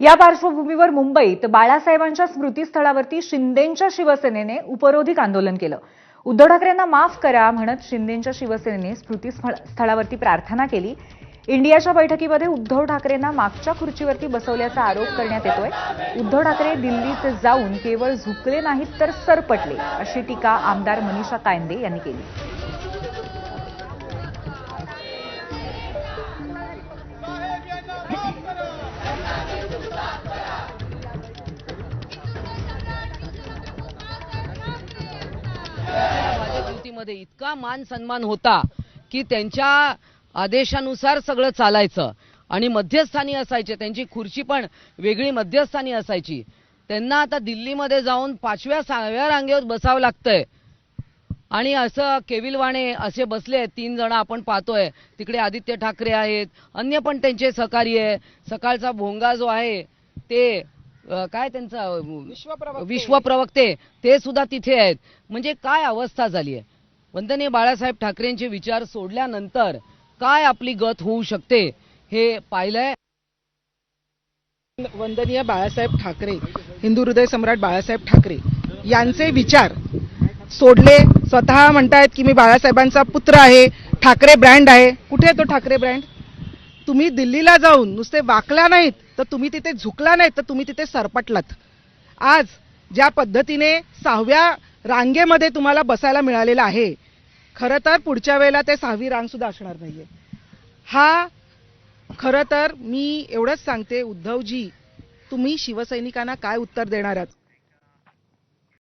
या पार्श्वभूमीवर मुंबईत बाळासाहेबांच्या स्मृतीस्थळावरती शिंदेंच्या शिवसेनेने उपरोधिक आंदोलन केलं। उद्धव ठाकरेंना माफ करा म्हणत शिंदेंच्या शिवसेनेने स्मृतीस्थळावरती प्रार्थना केली। इंडियाच्या बैठकीमध्ये उद्धव ठाकरेंना मागच्या खुर्चीवरती बसवल्याचा आरोप करण्यात येतोय। उद्धव ठाकरे दिल्लीत जाऊन केवळ झुकले नाहीत तर सरपटले, अशी टीका आमदार मनीषा कायंदे यांनी केली। भाजप युतीमध्ये इतका मान सन्मान होता की त्यांच्या आदेशानुसार सगळं चालायचं आणि मध्यस्थानी असायचे, त्यांची खुर्ची पण वेगळी मध्यस्थानी असायची। त्यांना आता दिल्लीमध्ये जाऊन 5व्या 6व्या रांगेवर बसावं लागतंय आणि असं केविलवाणे असे बसले 3 जण आपण पाहतोय। तिकडे आदित्य ठाकरे आहेत, अन्य पण त्यांचे सहकारी आहे। सकाळचा भोंगा जो आहे ते काय त्यांचा विश्वप्रवक्ते ते सुद्धा तिथे आहेत। म्हणजे काय अवस्था झाली आहे। वंदनीय बाळासाहेब ठाकरेंचे विचार सोडल्यानंतर काय आपली गत होऊ शकते हे पाहिलंय। वंदनीय बाळासाहेब ठाकरे, हिंदू हृदय सम्राट बाळासाहेब ठाकरे यांचे विचार सोडले। स्वतः म्हणतायत की मी बाळासाहेबांचा पुत्र आहे, ठाकरे ब्रँड आहे। कुठे आहे तो ठाकरे ब्रँड? तुम्ही दिल्लीला जाऊन नुसते वाकला नाहीत तर तुम्ही तिथे झुकला नाहीत तर तुम्ही तिथे सरपटलात। आज ज्या पद्धतीने 6व्या रांगेमध्ये तुम्हाला बसायला मिळालेलं आहे, खरं तर पुढच्या वेळेला ते 6वी रांग सुद्धा असणार नाहीये। हा खरं तर मी एवढंच सांगते, उद्धवजी तुम्ही शिवसैनिकांना काय उत्तर देणार आहात?